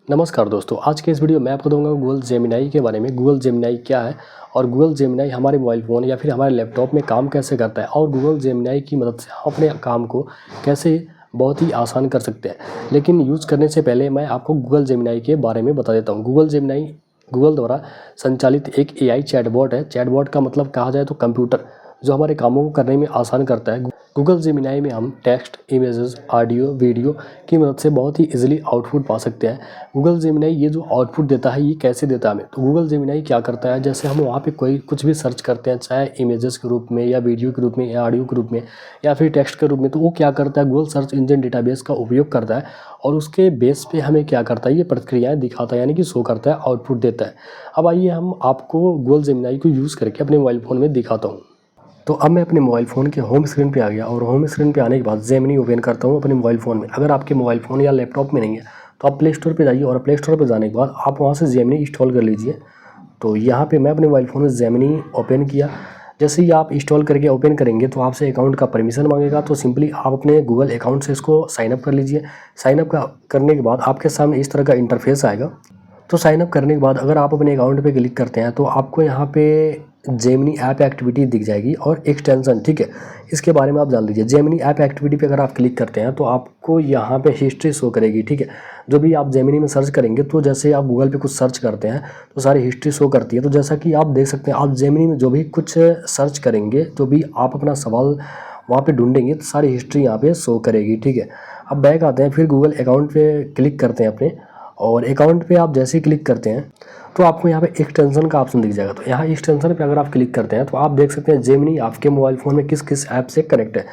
नमस्कार दोस्तों, आज के इस वीडियो में आपको दूंगा गूगल जेमिनाई के बारे में। गूगल जेमिनाई क्या है और गूगल जेमिनाई हमारे मोबाइल फ़ोन या फिर हमारे लैपटॉप में काम कैसे करता है और गूगल जेमिनाई की मदद से हम अपने काम को कैसे बहुत ही आसान कर सकते हैं। लेकिन यूज़ करने से पहले मैं आपको गूगल जेमिनाई के बारे में बता देता हूँ। गूगल जेमिनाई गूगल द्वारा संचालित एक एआई चैटबॉट है। चैटबॉट का मतलब कहा जाए तो कंप्यूटर, जो हमारे कामों को करने में आसान करता है। गूगल जेमिनाई में हम टेक्स्ट, इमेजेस, ऑडियो, वीडियो की मदद से बहुत ही इजीली आउटपुट पा सकते हैं। गूगल जेमिनाई ये जो आउटपुट देता है ये कैसे देता है हमें, तो गूगल जेमिनाई क्या करता है, जैसे हम वहाँ पे कोई कुछ भी सर्च करते हैं, चाहे इमेजेस के रूप में या वीडियो के रूप में या ऑडियो के रूप में या फिर टेक्स्ट के रूप में, तो वो क्या करता है, गूगल सर्च इंजन डेटाबेस का उपयोग करता है और उसके बेस पे हमें क्या करता है, ये प्रतिक्रियाएँ दिखाता है, यानी कि शो करता है, आउटपुट देता है। अब आइए हम आपको गूगल जेमिनाई को यूज़ करके अपने मोबाइल फ़ोन में दिखाता हूँ। तो अब मैं अपने मोबाइल फ़ोन के होम स्क्रीन पे आ गया और होम स्क्रीन पे आने के बाद जेमिनी ओपन करता हूँ अपने मोबाइल फ़ोन में। अगर आपके मोबाइल फ़ोन या लैपटॉप में नहीं है तो आप प्ले स्टोर पे जाइए और प्ले स्टोर पे जाने के बाद आप वहाँ से जेमिनी इंस्टॉल कर लीजिए। तो यहाँ पे मैं अपने मोबाइल फ़ोन में जेमिनी ओपन किया। जैसे ही आप इंस्टॉल करके ओपन करेंगे तो आपसे अकाउंट का परमिशन मांगेगा, तो सिंपली आप अपने गूगल अकाउंट से इसको साइन अप कर लीजिए। साइन अप करने के बाद आपके सामने इस तरह का इंटरफेस आएगा। तो साइन अप करने के बाद अगर आप अपने अकाउंट पे क्लिक करते हैं तो आपको यहाँ पे जेमिनी ऐप एक्टिविटी दिख जाएगी और एक्सटेंशन, ठीक है, इसके बारे में आप जान लीजिए। जेमिनी ऐप एक्टिविटी पे अगर आप क्लिक करते हैं तो आपको यहाँ पे हिस्ट्री शो करेगी, ठीक है। जो भी आप जेमिनी में सर्च करेंगे, तो जैसे आप गूगल पे कुछ सर्च करते हैं तो सारी हिस्ट्री शो करती है। तो जैसा कि आप देख सकते हैं, आप जेमिनी में जो भी कुछ सर्च करेंगे, जो भी आप अपना सवाल वहाँ पे ढूंढेंगे, तो सारी हिस्ट्री यहाँ पे शो करेगी, ठीक है। अब बैक आते हैं, फिर गूगल अकाउंट पे क्लिक करते हैं अपने, और अकाउंट पे आप जैसे ही क्लिक करते हैं तो आपको यहाँ पे एक्सटेंशन का ऑप्शन दिख जाएगा। तो यहाँ एक्सटेंशन पे अगर आप क्लिक करते हैं तो आप देख सकते हैं जेमिनी आपके मोबाइल फ़ोन में किस किस ऐप से कनेक्ट है।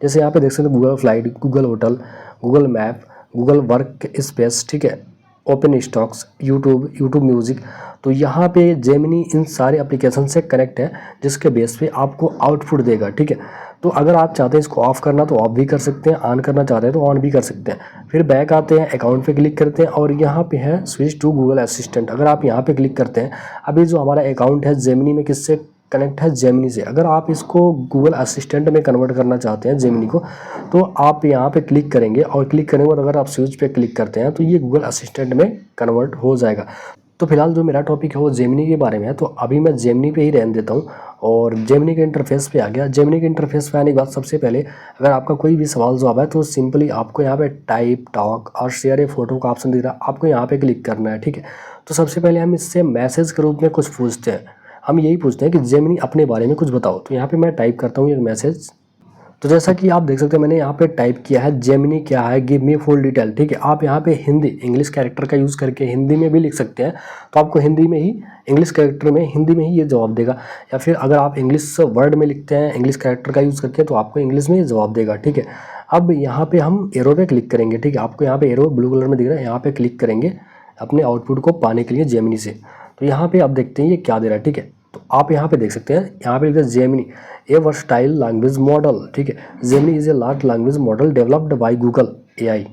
जैसे यहाँ पे देख सकते हैं Google flight, Google hotel, Google map, Google work space, ठीक है, ओपन स्टॉक्स, यूट्यूब म्यूज़िक। तो यहाँ पे जेमिनी इन सारे एप्लीकेशन से कनेक्ट है, जिसके बेस पे आपको आउटपुट देगा, ठीक है। तो अगर आप चाहते हैं इसको ऑफ़ करना तो ऑफ भी कर सकते हैं, ऑन करना चाहते हैं तो ऑन भी कर सकते हैं। फिर बैक आते हैं, अकाउंट पे क्लिक करते हैं और यहाँ पे है स्विच टू गूगल असिस्टेंट। अगर आप यहाँ पे क्लिक करते हैं, अभी जो हमारा अकाउंट है जेमिनी में किससे कनेक्ट है, जेमिनी से। अगर आप इसको गूगल असिस्टेंट में कन्वर्ट करना चाहते हैं जेमिनी को, तो आप यहाँ पे क्लिक करेंगे और क्लिक करने के बाद अगर आप स्विच पे क्लिक करते हैं तो ये गूगल असिस्टेंट में कन्वर्ट हो जाएगा। तो फिलहाल जो मेरा टॉपिक है वो जेमिनी के बारे में है, तो अभी मैं जेमिनी पे ही रहने देता हूँ और जेमिनी के इंटरफेस पे आ गया। जेमिनी के इंटरफेस पे आने के बाद सबसे पहले अगर आपका कोई भी सवाल जवाब है तो सिंपली आपको यहाँ पे टाइप, टॉक और शेयर ए फोटो का ऑप्शन दिख रहा है, आपको यहाँ पे क्लिक करना है, ठीक है। तो सबसे पहले हम इससे मैसेज के रूप में कुछ पूछते हैं। हम यही पूछते हैं कि जेमिनी अपने बारे में कुछ बताओ। तो यहाँ पे मैं टाइप करता हूँ एक मैसेज। तो जैसा कि आप देख सकते हैं मैंने यहाँ पे टाइप किया है जेमिनी क्या है, गिव मी फुल डिटेल, ठीक है। आप यहाँ पे हिंदी, इंग्लिश कैरेक्टर का यूज़ करके हिंदी में भी लिख सकते हैं, तो आपको हिंदी में ही, इंग्लिश कैरेक्टर में हिंदी में ही ये जवाब देगा। या फिर अगर आप इंग्लिश वर्ड में लिखते हैं इंग्लिश कैरेक्टर का यूज़ करके, तो आपको इंग्लिश में ही जवाब देगा, ठीक है। अब यहाँ पे हम एरो पे क्लिक करेंगे, ठीक है। आपको यहाँ पे एरो ब्लू कलर में दिख रहा है, यहाँ पे क्लिक करेंगे अपने आउटपुट को पाने के लिए जेमिनी से। तो यहाँ पे आप देखते हैं ये क्या दे रहा है, ठीक है। तो आप यहाँ पे देख सकते हैं, यहाँ पे लिखा है जेमिनी ए वर्सटाइल लैंग्वेज मॉडल, ठीक है। Gemini is a large language model developed by Google AI.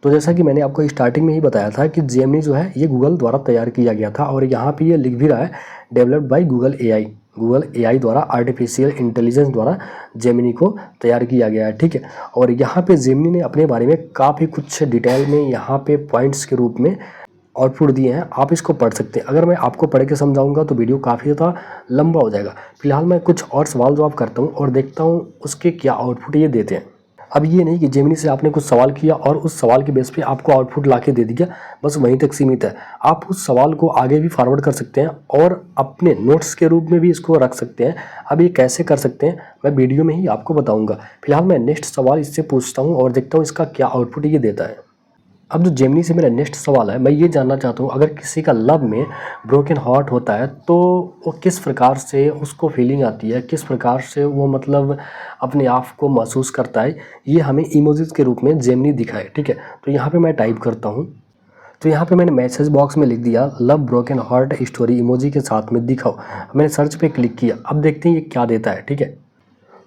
तो जैसा कि मैंने आपको स्टार्टिंग में ही बताया था कि जेमिनी जो है ये गूगल द्वारा तैयार किया गया था, और यहाँ पे ये लिख भी रहा है developed by Google AI. Google AI द्वारा, आर्टिफिशियल इंटेलिजेंस द्वारा जेमिनी को तैयार किया गया है, ठीक है। और यहाँ पे जेमिनी ने अपने बारे में काफ़ी कुछ डिटेल में यहाँ पे पॉइंट्स के रूप में आउटपुट दिए हैं, आप इसको पढ़ सकते हैं। अगर मैं आपको पढ़ के समझाऊंगा तो वीडियो काफ़ी ज़्यादा लंबा हो जाएगा। फिलहाल मैं कुछ और सवाल जवाब करता हूं और देखता हूं उसके क्या आउटपुट ये देते हैं। अब ये नहीं कि जेमिनी से आपने कुछ सवाल किया और उस सवाल के बेस पे आपको आउटपुट ला के दे दिया, बस वहीं तक सीमित है। आप उस सवाल को आगे भी फॉरवर्ड कर सकते हैं और अपने नोट्स के रूप में भी इसको रख सकते हैं। अब ये कैसे कर सकते हैं मैं वीडियो में ही आपको बताऊँगा। फिलहाल मैं नेक्स्ट सवाल इससे पूछता हूँ और देखता हूँ इसका क्या आउटपुट ये देता है। अब जो जेमिनी से मेरा नेक्स्ट सवाल है, मैं ये जानना चाहता हूँ, अगर किसी का लव में ब्रोकन हार्ट होता है तो वो किस प्रकार से उसको फीलिंग आती है, किस प्रकार से वो मतलब अपने आप को महसूस करता है, ये हमें इमोजीज के रूप में जेमिनी दिखाए, ठीक है। तो यहाँ पे मैं टाइप करता हूँ। तो यहाँ पे मैंने मैसेज बॉक्स में लिख दिया love broken heart story emoji के साथ में दिखाओ। मैंने सर्च पे क्लिक किया, अब देखते हैं ये क्या देता है, ठीक है।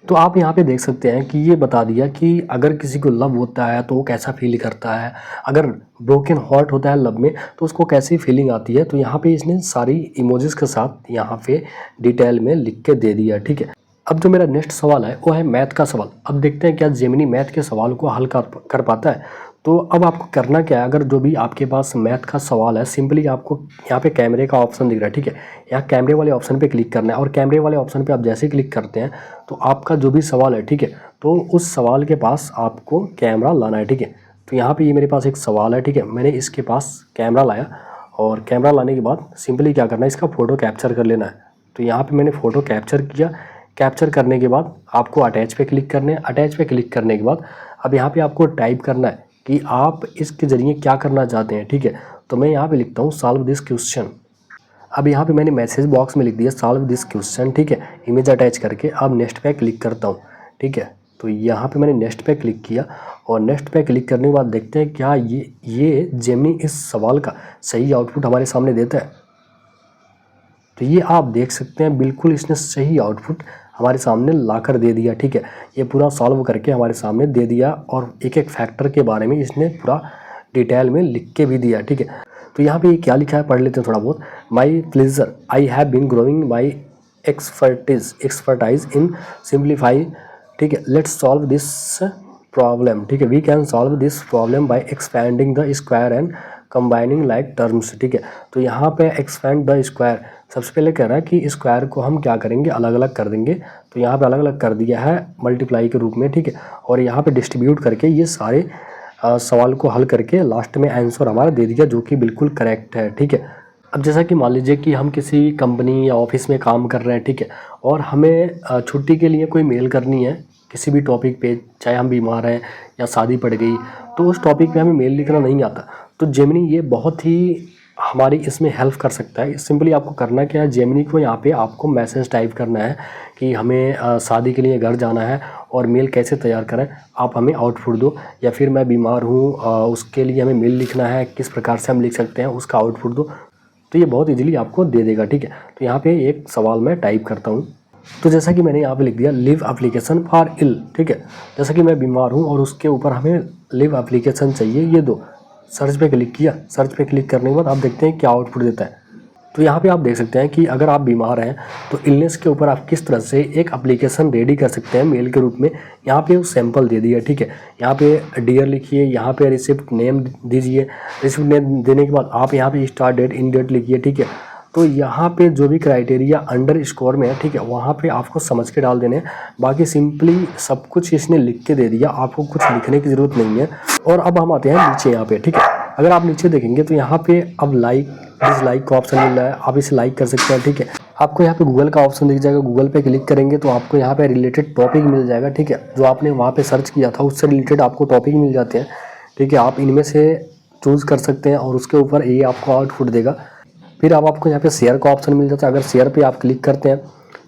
तो आप यहाँ पे देख सकते हैं कि ये बता दिया कि अगर किसी को लव होता है तो वो कैसा फील करता है, अगर ब्रोकन हार्ट होता है लव में तो उसको कैसी फीलिंग आती है। तो यहाँ पे इसने सारी इमोजीज के साथ यहाँ पे डिटेल में लिख के दे दिया, ठीक है। अब जो मेरा नेक्स्ट सवाल है वो है मैथ का सवाल। अब देखते हैं क्या जेमिनी मैथ के सवाल को हल कर पाता है। तो अब आपको करना क्या है, अगर जो भी आपके पास मैथ का सवाल है, सिंपली आपको यहाँ पे कैमरे का ऑप्शन दिख रहा है, ठीक है, यहाँ कैमरे वाले ऑप्शन पे क्लिक करना है और कैमरे वाले ऑप्शन पे आप जैसे क्लिक करते हैं तो आपका जो भी सवाल है, ठीक है, तो उस सवाल के पास आपको कैमरा लाना है, ठीक है। तो यहाँ पे ये मेरे पास एक सवाल है, ठीक है, मैंने इसके पास कैमरा लाया और कैमरा लाने के बाद सिंपली क्या करना है, इसका फ़ोटो कैप्चर कर लेना है। तो यहाँ पे मैंने फ़ोटो कैप्चर किया। कैप्चर करने के बाद आपको अटैच पे क्लिक करने हैं। अटैच पे क्लिक करने के बाद अब यहाँ पे आपको टाइप करना है कि आप इसके ज़रिए क्या करना चाहते हैं, ठीक है। तो मैं यहाँ पे लिखता हूँ सॉल्व दिस क्वेश्चन। अब यहाँ पे मैंने मैसेज बॉक्स में लिख दिया सॉल्व दिस क्वेश्चन, ठीक है, इमेज अटैच करके। अब नेक्स्ट पे क्लिक करता हूँ, ठीक है। तो यहाँ पे मैंने नेक्स्ट पे क्लिक किया और नेक्स्ट पे क्लिक करने के बाद देखते हैं क्या ये जेमिनी इस सवाल का सही आउटपुट हमारे सामने देता है। तो ये आप देख सकते हैं बिल्कुल इसने सही आउटपुट हमारे सामने लाकर दे दिया, ठीक है। ये पूरा सॉल्व करके हमारे सामने दे दिया और एक एक फैक्टर के बारे में इसने पूरा डिटेल में लिख के भी दिया, ठीक है। तो यहाँ पे ये क्या लिखा है पढ़ लेते हैं थोड़ा बहुत। My pleasure, I have been growing my expertise in simplify, ठीक है, लेट्स सॉल्व दिस प्रॉब्लम, ठीक है, we can solve this problem by expanding the square and combining like terms, ठीक है। तो यहाँ पे एक्सपैंड द स्क्वायर, सबसे पहले कह रहा है कि स्क्वायर को हम क्या करेंगे, अलग अलग कर देंगे। तो यहाँ पे अलग अलग कर दिया है मल्टीप्लाई के रूप में, ठीक है। और यहाँ पे डिस्ट्रीब्यूट करके ये सारे सवाल को हल करके लास्ट में आंसर हमारा दे दिया जो कि बिल्कुल करेक्ट है, ठीक है। अब जैसा कि मान लीजिए कि हम किसी कंपनी या ऑफिस में काम कर रहे हैं, ठीक है, और हमें छुट्टी के लिए कोई मेल करनी है किसी भी टॉपिक पे, चाहे हम बीमार हैं या शादी पड़ गई, तो उस टॉपिक पे हमें मेल लिखना नहीं आता। तो जेमिनी ये बहुत ही हमारी इसमें हेल्प कर सकता है। सिंपली आपको करना क्या है, जेमिनी को यहाँ पे आपको मैसेज टाइप करना है कि हमें शादी के लिए घर जाना है और मेल कैसे तैयार करें, आप हमें आउटपुट दो, या फिर मैं बीमार हूँ उसके लिए हमें मेल लिखना है, किस प्रकार से हम लिख सकते हैं उसका आउटपुट दो। तो ये बहुत ईजिली आपको दे देगा, ठीक है। तो यहाँ पे एक सवाल मैं टाइप करता हूँ। तो जैसा कि मैंने यहाँ पे लिख दिया लिव एप्लीकेशन फॉर इल, ठीक है, जैसा कि मैं बीमार हूँ और उसके ऊपर हमें लिव एप्लीकेशन चाहिए, ये दो। सर्च पे क्लिक किया। सर्च पे क्लिक करने के बाद आप देखते हैं क्या आउटपुट देता है। तो यहाँ पे आप देख सकते हैं कि अगर आप बीमार हैं तो इलनेस के ऊपर आप किस तरह से एक एप्लीकेशन रेडी कर सकते हैं मेल के रूप में। यहाँ पे वो सैंपल दे दिया, ठीक है। यहाँ पे डियर लिखिए, यहाँ पे रिसिप्ट नेम दीजिए, रिसिप्ट नेम देने के बाद आप यहाँ पे स्टार्ट डेट इन डेट लिखिए, ठीक है। तो यहाँ पे जो भी क्राइटेरिया अंडर स्कोर में है, ठीक है, वहाँ पे आपको समझ के डाल देने। बाकी सिंपली सब कुछ इसने लिख के दे दिया, आपको कुछ लिखने की ज़रूरत नहीं है। और अब हम आते हैं नीचे यहाँ पे, ठीक है। अगर आप नीचे देखेंगे तो यहाँ पे अब लाइक डिसलाइक का ऑप्शन मिल रहा है, आप इसे लाइक कर सकते हैं, ठीक है। आपको यहाँ पे गूगल का ऑप्शन दिख जाएगा, गूगल पे क्लिक करेंगे तो आपको यहाँ पे रिलेटेड टॉपिक मिल जाएगा, ठीक है। जो आपने वहाँ पे सर्च किया था उससे रिलेटेड आपको टॉपिक मिल जाते हैं, ठीक है। आप इनमें से चूज़ कर सकते हैं और उसके ऊपर ये आपको आउटपुट देगा। फिर अब आपको यहाँ पे शेयर का ऑप्शन मिल जाता है। अगर शेयर पे आप क्लिक करते हैं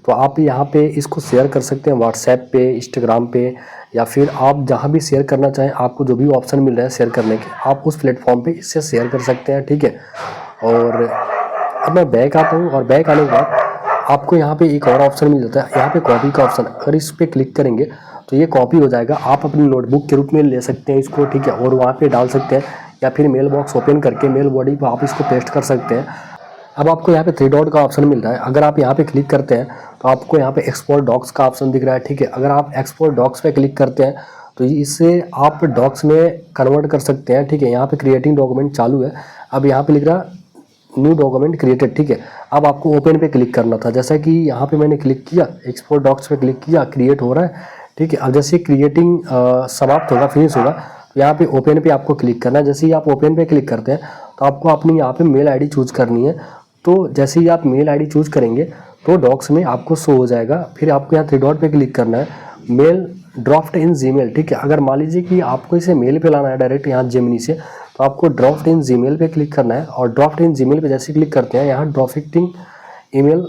तो आप यहाँ पे इसको शेयर कर सकते हैं व्हाट्सएप पे, इंस्टाग्राम पे, या फिर आप जहाँ भी शेयर करना चाहें, आपको जो भी ऑप्शन मिल रहा है शेयर करने के, आप उस प्लेटफॉर्म पे इससे शेयर कर सकते हैं, ठीक है। और अब मैं बैक आता हूँ और बैक आने के बाद आपको यहाँ पे एक और ऑप्शन मिल जाता है, यहाँ पे कॉपी का ऑप्शन। अगर इस पर क्लिक करेंगे तो ये कॉपी हो जाएगा, आप अपनी नोटबुक के रूप में ले सकते हैं इसको, ठीक है, और वहाँ पे डाल सकते हैं, या फिर मेल बॉक्स ओपन करके मेल बॉडी पर आप इसको पेस्ट कर सकते हैं। अब आपको यहाँ पे 3 डॉट का ऑप्शन मिल रहा है, अगर आप यहाँ पे क्लिक करते हैं तो आपको यहाँ पे एक्सपोर्ट डॉक्स का ऑप्शन दिख रहा है, ठीक है। अगर आप एक्सपोर्ट डॉक्स पे क्लिक करते हैं तो इससे आप डॉक्स में कन्वर्ट कर सकते हैं, ठीक है। यहाँ पे क्रिएटिंग डॉक्यूमेंट चालू है, अब यहाँ पे लिख रहा न्यू डॉक्यूमेंट क्रिएटेड, ठीक है। अब आपको ओपन पे क्लिक करना था, जैसा कि यहाँ पे मैंने क्लिक किया, एक्सपोर्ट डॉक्स पे क्लिक किया, क्रिएट हो रहा है, ठीक है। अब जैसे क्रिएटिंग समाप्त होगा, फिनिश होगा, तो यहाँ पे ओपन पे आपको क्लिक करना है। जैसे ही आप ओपन पे क्लिक करते हैं तो आपको अपनी यहाँ पे मेल आईडी चूज़ करनी है। तो जैसे ही आप मेल आईडी चूज़ करेंगे तो डॉक्स में आपको शो हो जाएगा। फिर आपको यहाँ 3 डॉट पे क्लिक करना है, मेल ड्राफ्ट इन जीमेल, ठीक है। अगर मान लीजिए कि आपको इसे मेल पे लाना है डायरेक्ट यहाँ जेमिनी से, तो आपको ड्राफ्ट इन जीमेल पे क्लिक करना है। और ड्राफ्ट इन जीमेल पे जैसे क्लिक करते हैं, यहाँ ड्राफ्टिंग ईमेल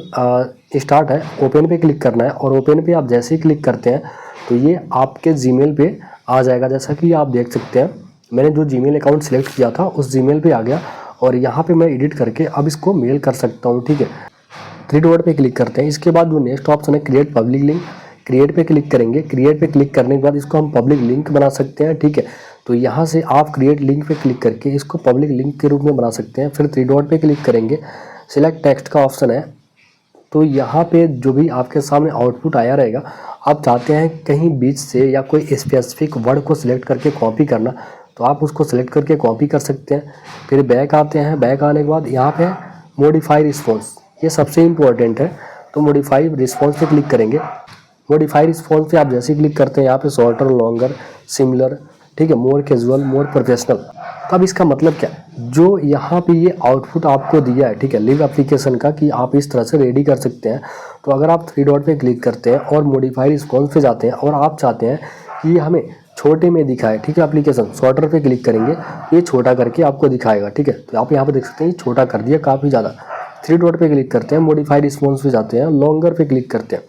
स्टार्ट है, ओपन पे क्लिक करना है। और ओपन पे आप जैसे ही क्लिक करते हैं तो ये आपके जीमेल पे आ जाएगा। जैसा कि आप देख सकते हैं मैंने जो जीमेल अकाउंट सेलेक्ट किया था उस जीमेल पे आ गया, और यहाँ पे मैं एडिट करके अब इसको मेल कर सकता हूँ, ठीक है। 3 डॉट पे क्लिक करते हैं। इसके बाद जो नेक्स्ट ऑप्शन है क्रिएट पब्लिक लिंक, क्रिएट पे क्लिक करेंगे। क्रिएट पे क्लिक करने के बाद इसको हम पब्लिक लिंक बना सकते हैं, ठीक है। तो यहाँ से आप क्रिएट लिंक पे क्लिक करके इसको पब्लिक लिंक के रूप में बना सकते हैं। फिर 3 डॉट पे क्लिक करेंगे, सिलेक्ट टेक्स्ट का ऑप्शन है, तो यहाँ पे जो भी आपके सामने आउटपुट आया रहेगा, आप चाहते हैं कहीं बीच से या कोई स्पेसिफिक वर्ड को सिलेक्ट करके कॉपी करना, तो आप उसको सेलेक्ट करके कॉपी कर सकते हैं। फिर बैक आते हैं, बैक आने के बाद यहाँ पे मॉडिफाई रिस्पॉन्स, ये सबसे इम्पोर्टेंट है। तो मॉडिफाई रिस्पॉन्स पे क्लिक करेंगे। मॉडिफाई रिस्पॉन्स पे आप जैसे ही क्लिक करते हैं यहाँ पे शॉर्टर, लॉन्गर, सिमिलर, ठीक है, मोर कैजुअल, मोर प्रोफेशनल। तो अब इसका मतलब क्या है, जो यहाँ पे ये आउटपुट आपको दिया है, ठीक है, लिव एप्लीकेशन का, कि आप इस तरह से रेडी कर सकते हैं। तो अगर आप 3 डॉट पे क्लिक करते हैं और मॉडिफाई रिस्पॉन्स पे जाते हैं और आप चाहते हैं कि ये हमें छोटे में दिखाए, ठीक है, एप्लीकेशन शॉर्टर पे क्लिक करेंगे, ये छोटा करके आपको दिखाएगा, ठीक है। तो आप यहाँ पे देख सकते हैं ये छोटा कर दिया काफ़ी ज़्यादा। 3 डॉट पे क्लिक करते हैं, मॉडिफाई रिस्पॉन्स पे जाते हैं, लॉन्गर पे क्लिक करते हैं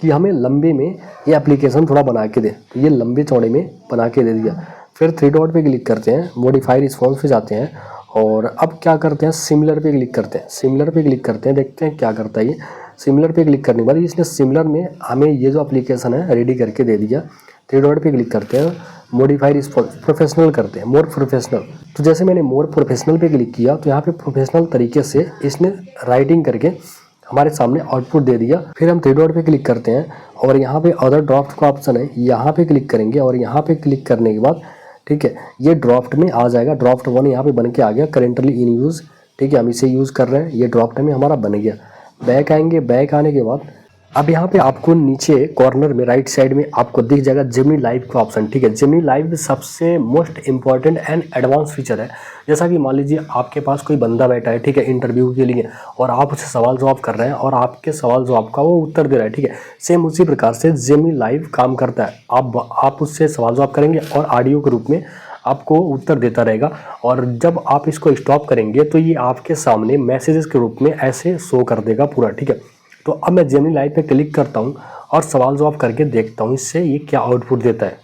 कि हमें लंबे में ये एप्लीकेशन थोड़ा बना के दे, तो ये लंबे चौड़े में बना के दे दिया। फिर 3 डॉट पे क्लिक करते हैं, मॉडिफाई रिस्पॉन्स पे जाते हैं और अब क्या करते हैं, सिमिलर पे क्लिक करते हैं। सिमिलर पे क्लिक करते हैं, देखते हैं क्या करता है ये। सिमिलर पे क्लिक करने के बाद इसने सिमिलर में हमें ये जो एप्लीकेशन है रेडी करके दे दिया। 3 डॉट पे क्लिक करते हैं, मॉडिफाई रिस्पॉन्स, प्रोफेशनल करते हैं, मोर प्रोफेशनल। तो जैसे मैंने मोर प्रोफेशनल पे क्लिक किया तो यहाँ पे प्रोफेशनल तरीके से इसने राइटिंग करके हमारे सामने आउटपुट दे दिया। फिर हम 3 डॉट पे क्लिक करते हैं और यहाँ पे अदर ड्राफ्ट का ऑप्शन है, यहाँ पे क्लिक करेंगे और यहाँ पे क्लिक करने के बाद, ठीक है, ये ड्राफ्ट में आ जाएगा। ड्राफ्ट 1 यहाँ पे बन के आ गया, करेंटली इन यूज़, ठीक है, हम इसे यूज़ कर रहे हैं, ये ड्राफ्ट में हमारा बन गया। बैक आएंगे, बैक आने के बाद अब यहाँ पे आपको नीचे कॉर्नर में राइट साइड में आपको दिख जाएगा जेमिनी लाइव का ऑप्शन, ठीक है। जेमिनी लाइव सबसे most important and advance feature है। जैसा कि मान लीजिए आपके पास कोई बंदा बैठा है, ठीक है, इंटरव्यू के लिए, और आप उससे सवाल जवाब कर रहे हैं और आपके सवाल जवाब का वो उत्तर दे रहा है, ठीक है। सेम उसी प्रकार से जेमिनी लाइव काम करता है। आप उससे सवाल जवाब करेंगे और ऑडियो के रूप में आपको उत्तर देता रहेगा, और जब आप इसको स्टॉप करेंगे तो ये आपके सामने मैसेजेस के रूप में ऐसे शो कर देगा पूरा, ठीक है। तो अब मैं जेमिनी लाइव पे क्लिक करता हूँ और सवाल जवाब करके देखता हूँ इससे ये क्या आउटपुट देता है।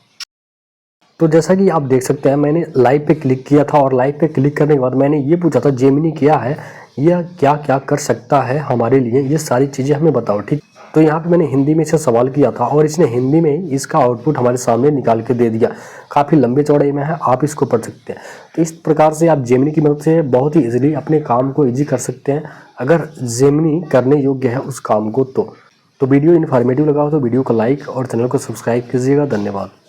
तो जैसा कि आप देख सकते हैं मैंने लाइव पे क्लिक किया था और लाइव पे क्लिक करने के बाद मैंने ये पूछा था जेमिनी क्या है, यह क्या क्या कर सकता है हमारे लिए, ये सारी चीज़ें हमें बताओ, ठीक। तो यहाँ पे मैंने हिंदी में इसे सवाल किया था और इसने हिंदी में इसका आउटपुट हमारे सामने निकाल के दे दिया। काफ़ी लंबे चौड़े में है, आप इसको पढ़ सकते हैं। तो इस प्रकार से आप जेमिनी की मदद से बहुत ही ईजिली अपने काम को ईजी कर सकते हैं, अगर जेमिनी करने योग्य है उस काम को। तो वीडियो इन्फॉर्मेटिव लगा हो तो वीडियो को लाइक और चैनल को सब्सक्राइब कीजिएगा। धन्यवाद।